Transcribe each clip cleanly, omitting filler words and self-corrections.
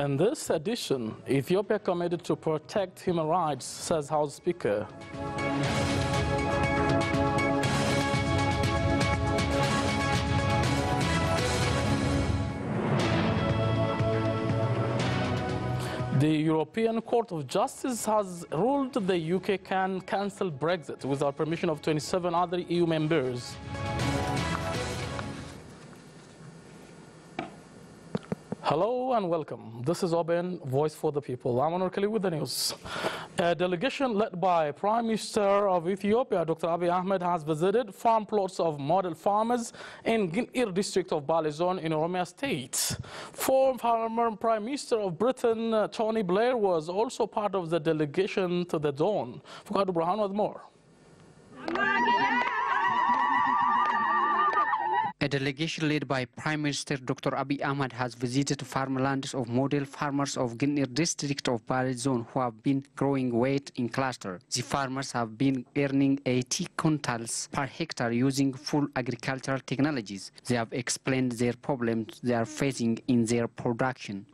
In this edition, Ethiopia committed to protect human rights, says House Speaker. The European Court of Justice has ruled the UK can cancel Brexit without permission of 27 other EU members. Hello and welcome. This is OBN, Voice for the People. I'm Anwar Khalil with the news. A delegation led by Prime Minister of Ethiopia, Dr. Abiy Ahmed, has visited farm plots of model farmers in Ginir district of Bale Zone in Oromia State. Former Prime Minister of Britain, Tony Blair, was also part of the delegation to the zone. Fukadu Burhan with more. A delegation led by Prime Minister Dr. Abiy Ahmed has visited farmlands of model farmers of Ginir district of Bale Zone who have been growing wheat in cluster. The farmers have been earning 80 quintals per hectare using full agricultural technologies. They have explained their problems they are facing in their production.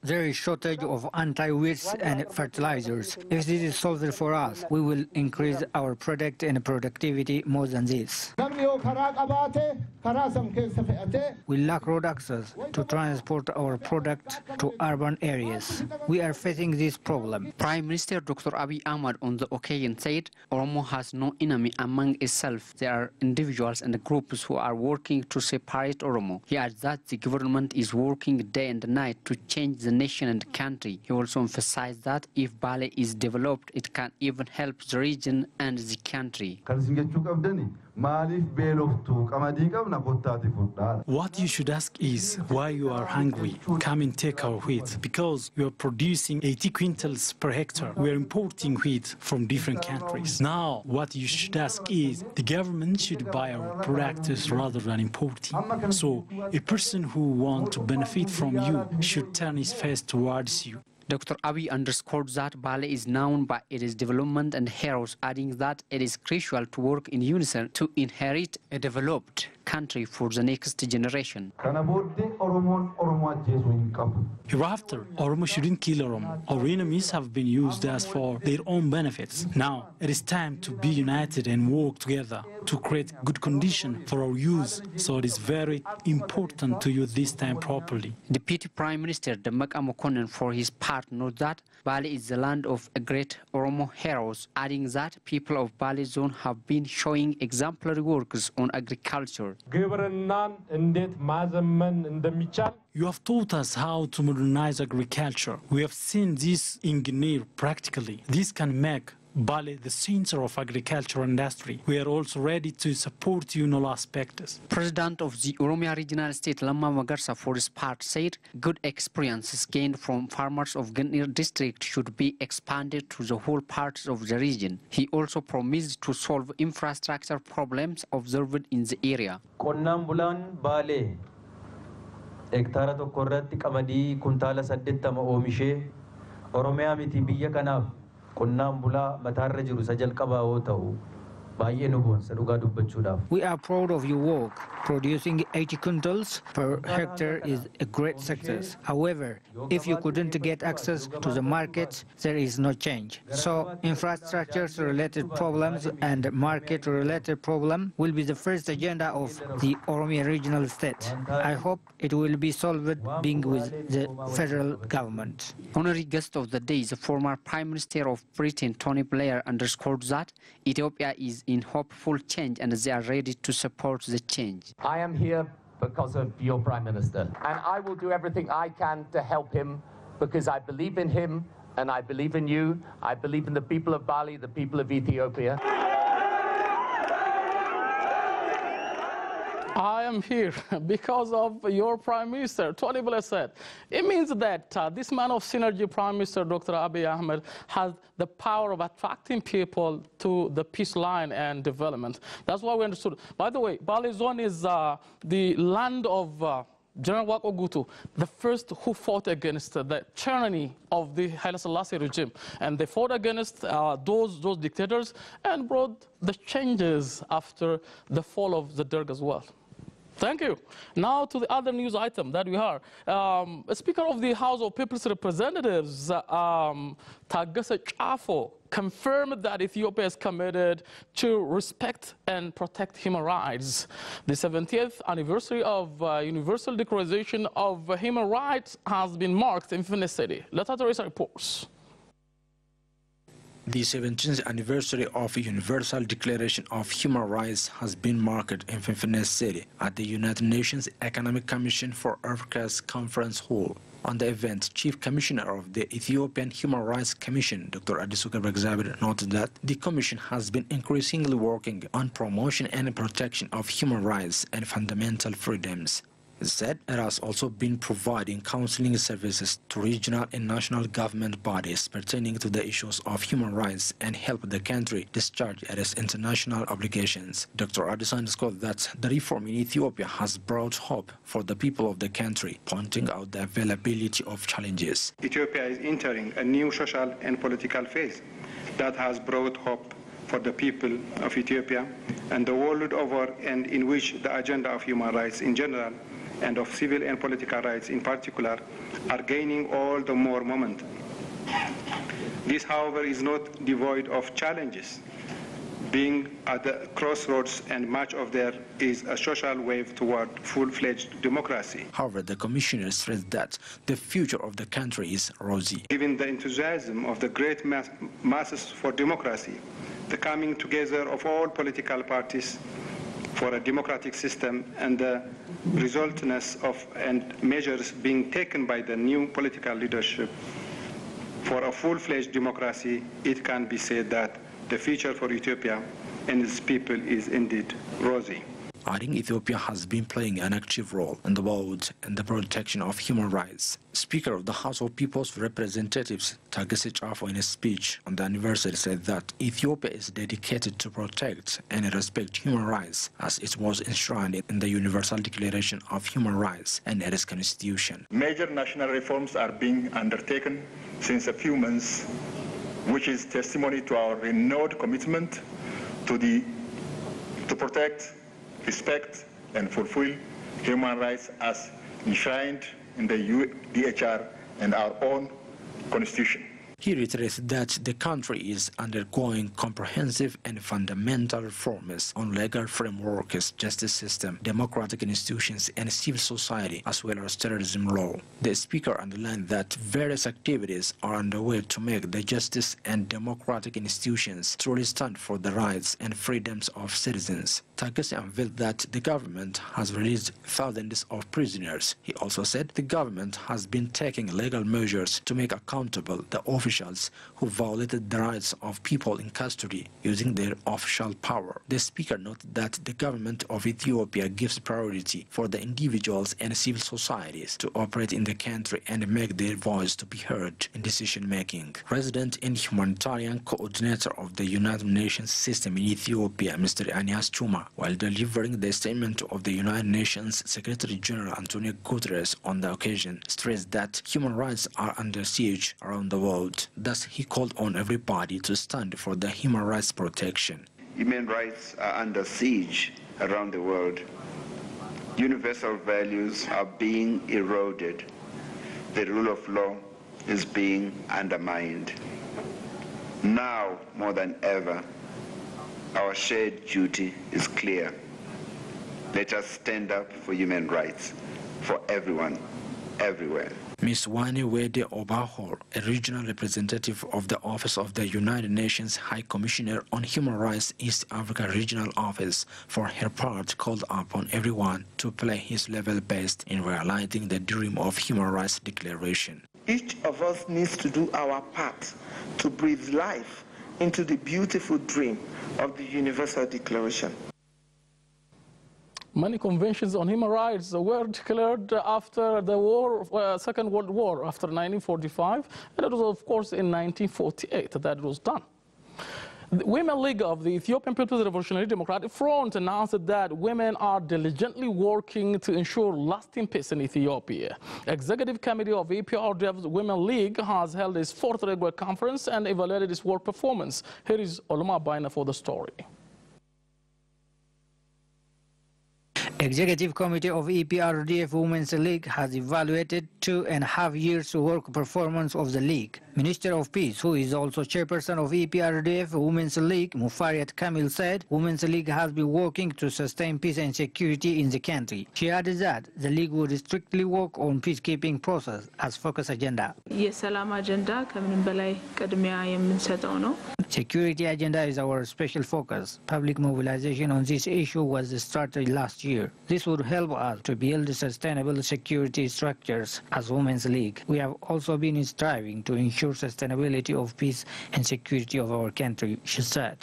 There is shortage of anti-weeds and fertilizers. If this is solved for us, we will increase our product and productivity more than this. We lack road access to transport our product to urban areas. We are facing this problem. Prime Minister Dr. Abiy Ahmed on the occasion said, Oromo has no enemy among itself. There are individuals and groups who are working to separate Oromo. He adds that the government is working day and night to change the nation and country. He also emphasized that if Bale is developed, it can even help the region and the country. What you should ask is why you are hungry. Come and take our wheat, because you are producing 80 quintals per hectare. We are importing wheat from different countries. Now, what you should ask is the government should buy our products rather than importing. So, a person who wants to benefit from you should turn his face towards you. Dr. Abiy underscored that Bale is known by its development and heroes, adding that it is crucial to work in unison to inherit a developed country for the next generation. Hereafter, Oromo shouldn't kill Oromo. Our enemies have been used as for their own benefits. Now, it is time to be united and work together to create good conditions for our youth. So it is very important to use this time properly. Deputy Prime Minister Dammaqaa Mokonnin, for his part, noted that Bale is the land of a great Oromo heroes, adding that people of Bale Zone have been showing exemplary works on agriculture. You have taught us how to modernize agriculture. We have seen this in Ginir practically. This can make Bale the center of agricultural industry. We are also ready to support you in all aspects. President of the Oromia Regional State, Lamma Magarsa, for his part, said good experiences gained from farmers of Ginir district should be expanded to the whole parts of the region. He also promised to solve infrastructure problems observed in the area. Bale hektara tokko irratti qamadii kuntaala 80 oomishee Oromiyaa miti biyya kanaaf qonnaan bulaa mataarra jiru isa jalqabaa yoo ta'u baay'ee nu boonsa dhugaa dubbachuudhaaf. We are proud of your work. Producing 80 quintals per hectare is a great success. However, if you couldn't get access to the market, there is no change. So, infrastructure-related problems and market-related problem will be the first agenda of the Oromia Regional State. I hope it will be solved being with the federal government. Honorary guest of the day, the former Prime Minister of Britain, Tony Blair, underscored that Ethiopia is in hopeful change and they are ready to support the change. I am here because of your Prime Minister, and I will do everything I can to help him because I believe in him and I believe in you. I believe in the people of Bali, the people of Ethiopia. I am here because of your Prime Minister, Tony Blair said. It means that this man of synergy, Prime Minister Dr. Abiy Ahmed, has the power of attracting people to the peace line and development. That's why we understood. By the way, Bale Zone is the land of General Wako Gutu, the first who fought against the tyranny of the Haile Selassie regime. And they fought against those dictators and brought the changes after the fall of the Derg as well. Thank you. Now to the other news item that we have. Speaker of the House of People's Representatives, Taggese Chafo, confirmed that Ethiopia is committed to respect and protect human rights. The 70th anniversary of Universal Declaration of Human Rights has been marked in Finnish City. Leta Teresa reports. The 17th anniversary of Universal Declaration of Human Rights has been marked in Finnish City at the United Nations Economic Commission for Africa's Conference Hall. On the event, Chief Commissioner of the Ethiopian Human Rights Commission, Dr. Adisu Gebreegzabir, noted that the Commission has been increasingly working on promotion and protection of human rights and fundamental freedoms. It said it has also been providing counseling services to regional and national government bodies pertaining to the issues of human rights and help the country discharge its international obligations. Dr. Adisu underscored that the reform in Ethiopia has brought hope for the people of the country, pointing out the availability of challenges. Ethiopia is entering a new social and political phase that has brought hope for the people of Ethiopia and the world over, and in which the agenda of human rights in general and of civil and political rights in particular are gaining all the more momentum. This, however, is not devoid of challenges, being at the crossroads, and much of there is a social wave toward full-fledged democracy. However, the commissioner stressed that the future of the country is rosy. Given the enthusiasm of the great masses for democracy, the coming together of all political parties for a democratic system, and the resultness of and measures being taken by the new political leadership for a full-fledged democracy, it can be said that the future for Ethiopia and its people is indeed rosy. Adding Ethiopia has been playing an active role in the world and the protection of human rights. Speaker of the House of People's Representatives, Taggese Chafo, in a speech on the anniversary said that Ethiopia is dedicated to protect and respect human rights as it was enshrined in the Universal Declaration of Human Rights and its constitution. Major national reforms are being undertaken since a few months, which is testimony to our renewed commitment to protect, respect, and fulfill human rights as enshrined in the UDHR and our own constitution. He reiterated that the country is undergoing comprehensive and fundamental reforms on legal frameworks, justice system, democratic institutions, and civil society, as well as terrorism law. The speaker underlined that various activities are underway to make the justice and democratic institutions truly stand for the rights and freedoms of citizens. Taggese unveiled that the government has released thousands of prisoners. He also said the government has been taking legal measures to make accountable the officials who violated the rights of people in custody using their official power. The speaker noted that the government of Ethiopia gives priority for the individuals and civil societies to operate in the country and make their voice to be heard in decision-making. Resident and humanitarian coordinator of the United Nations system in Ethiopia, Mr. Anias Chuma, while delivering the statement of the United Nations Secretary General Antonio Guterres on the occasion, stressed that human rights are under siege around the world. Thus, he called on everybody to stand for the human rights protection. Human rights are under siege around the world. Universal values are being eroded. The rule of law is being undermined. Now, more than ever, our shared duty is clear. Let us stand up for human rights for everyone, everywhere. Ms. Wani Wede Obahor, a regional representative of the Office of the United Nations High Commissioner on Human Rights East Africa Regional Office, for her part called upon everyone to play his level best in realizing the dream of Human Rights Declaration. Each of us needs to do our part to breathe life into the beautiful dream of the Universal Declaration. Many conventions on human rights were declared after the war, Second World War, after 1945, and it was, of course, in 1948 that it was done. The Women League of the Ethiopian People's Revolutionary Democratic Front announced that women are diligently working to ensure lasting peace in Ethiopia. Executive Committee of EPRDF's Women League has held its fourth regular conference and evaluated its work performance. Here is Oluma Baina for the story. Executive Committee of EPRDF Women's League has evaluated 2.5 years work performance of the League. Minister of Peace, who is also chairperson of EPRDF Women's League, Mufariat Kamil, said Women's League has been working to sustain peace and security in the country. She added that the League would strictly work on peacekeeping process as focus agenda. Security agenda is our special focus. Public mobilization on this issue was started last year. This would help us to build sustainable security structures as Women's League. We have also been striving to ensure sustainability of peace and security of our country, she said.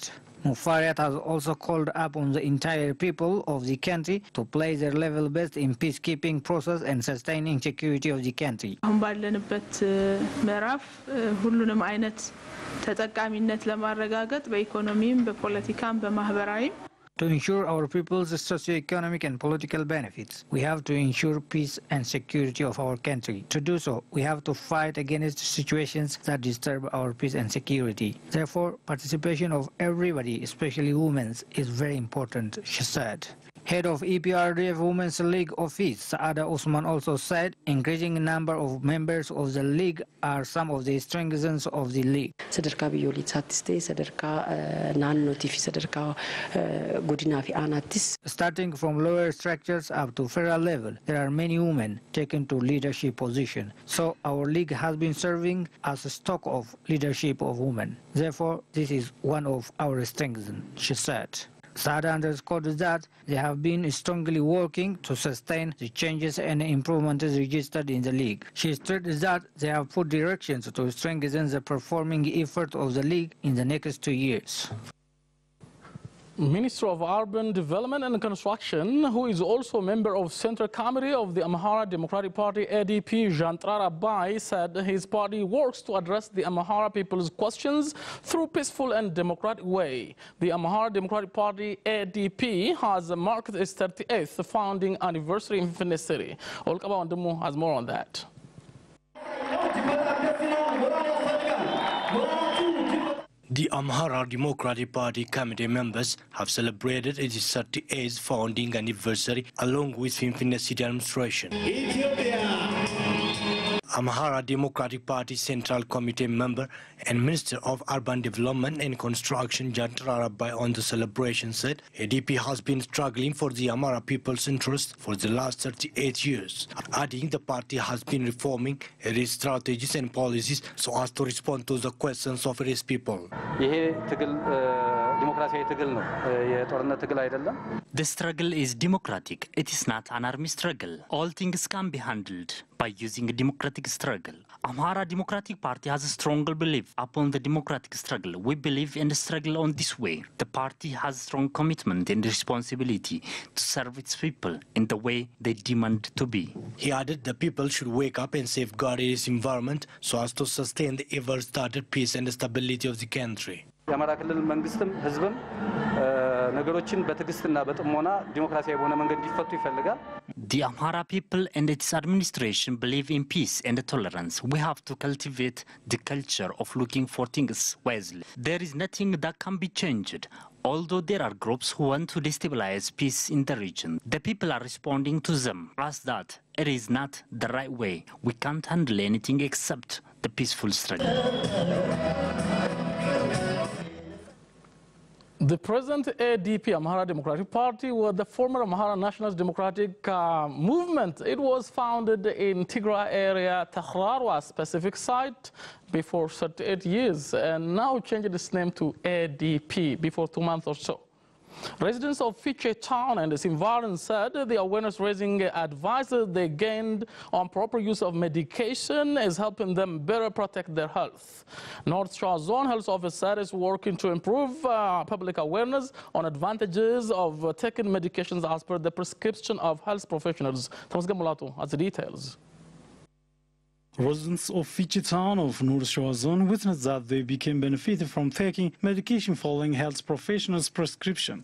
Mufariat has also called upon the entire people of the country to play their level best in peacekeeping process and sustaining security of the country. To ensure our people's socio-economic and political benefits, we have to ensure peace and security of our country. To do so, we have to fight against situations that disturb our peace and security. Therefore, participation of everybody, especially women, is very important, she said. Head of EPRDF Women's League office, Saada Osman, also said increasing number of members of the league are some of the strengths of the league. Starting from lower structures up to federal level, there are many women taken to leadership positions. So our league has been serving as a stock of leadership of women. Therefore, this is one of our strengths, she said. Saada underscored that they have been strongly working to sustain the changes and improvements registered in the league. She stressed that they have put directions to strengthen the performing effort of the league in the next 2 years. Minister of Urban Development and Construction, who is also a member of Central Committee of the Amhara Democratic Party ADP, Jantrar Abai, said his party works to address the Amhara people's questions through peaceful and democratic way. The Amhara Democratic Party ADP has marked its 38th founding anniversary in Finnish City. Olkaba Wandumu has more on that. The Amhara Democratic Party committee members have celebrated its 38th founding anniversary along with Finnish City administration. Amhara Democratic Party Central Committee member and Minister of Urban Development and Construction Jantrar Abai on the celebration said ADP has been struggling for the Amhara people's interest for the last 38 years, adding the party has been reforming its strategies and policies so as to respond to the questions of its people. The struggle is democratic. It is not an army struggle. All things can be handled by using a democratic struggle. Amhara Democratic Party has a stronger belief upon the democratic struggle. We believe in the struggle on this way. The party has strong commitment and responsibility to serve its people in the way they demand to be. He added the people should wake up and safeguard its environment so as to sustain the ever-started peace and stability of the country. የአማራ ክልል መንግስትም ህዝብም ነገሮችን በትዕግስትና በጥሞና ዲሞክራሲያዊ በሆነ መንገድ እንዲፈቱ ይፈልጋል። The Amhara people and its administration believe in peace and tolerance. We have to cultivate the culture of looking for things wisely. There is nothing that can be changed. Although there are groups who want to destabilize peace in the region, the people are responding to them as that it is not the right way. We can't handle anything except the peaceful struggle. The present ADP, Amhara Democratic Party, was the former Amhara Nationalist Democratic Movement. It was founded in Tigray area, Tahrarwa specific site, before 38 years, and now changed its name to ADP before 2 months or so. Residents of Fiche town and its environs said the awareness-raising advice they gained on proper use of medication is helping them better protect their health. North Shore Zone Health Officer is working to improve public awareness on advantages of taking medications as per the prescription of health professionals. Tamazga Mulatu has the details. Residents of Fiche town of North Shore Zone witnessed that they became benefited from taking medication following health professionals' prescription.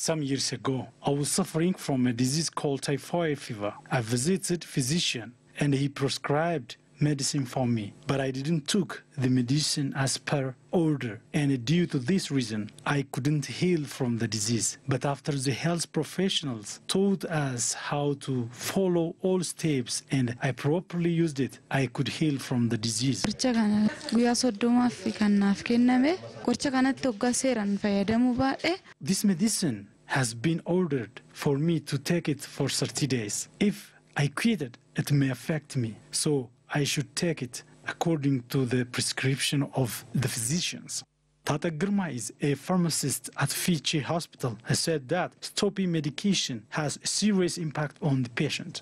Some years ago, I was suffering from a disease called typhoid fever. I visited a physician and he prescribed medicine for me, but I didn't took the medicine as per order, and due to this reason, I couldn't heal from the disease. But after the health professionals taught us how to follow all steps and I properly used it, I could heal from the disease. This medicine has been ordered for me to take it for 30 days. If I quit it, it may affect me, so I should take it according to the prescription of the physicians. Tata Girma is a pharmacist at Fiche Hospital. He said that stopping medication has a serious impact on the patient.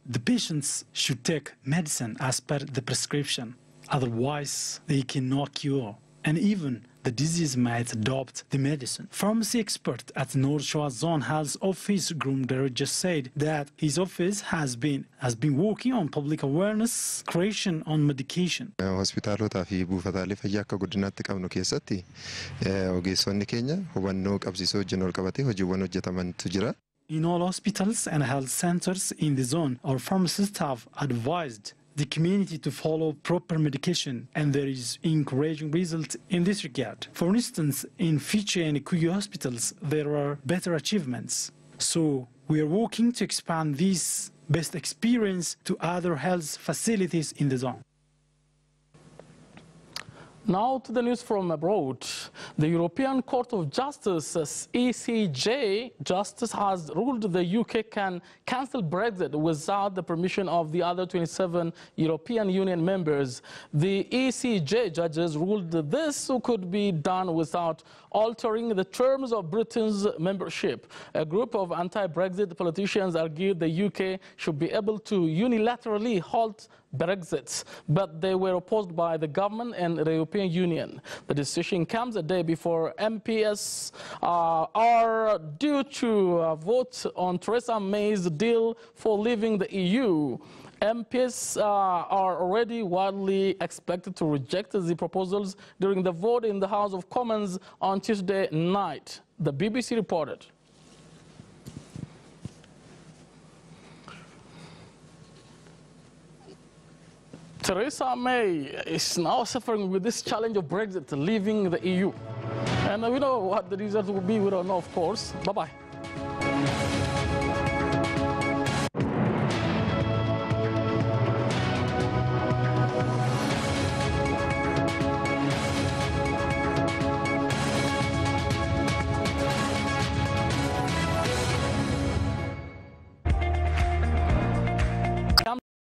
The patients should take medicine as per the prescription, otherwise they cannot cure, and even the disease might adopt the medicine. Pharmacy expert at North Shore Zone Health Office, Grumder, just said that his office has been working on public awareness creation on medication. Hospitaalota fi buufataalee fayyaa akka godinaatti qabnu keessatti ogeessonni keenya hubannoo qabsiisoo wajjin wal qabatee hojiiwwan hojjetamantu jira. In all hospitals and health centers in the zone, our pharmacists have advised the community to follow proper medication, and there is encouraging results in this regard. For instance, in Fiche and Kuyu hospitals, there are better achievements. So we are working to expand this best experience to other health facilities in the zone. Now to the news from abroad. The European Court of Justice, ECJ, Justice has ruled the UK can cancel Brexit without the permission of the other 27 European Union members. The ECJ judges ruled that this could be done without altering the terms of Britain's membership. A group of anti-Brexit politicians argued the UK should be able to unilaterally halt Brexit, but they were opposed by the government and the European Union. The decision comes a day before MPs are due to vote on Theresa May's deal for leaving the EU. MPs are already widely expected to reject the proposals during the vote in the House of Commons on Tuesday night, the BBC reported. Theresa May is now suffering with this challenge of Brexit, leaving the EU. And we know what the result will be, we don't know, of course. Bye-bye.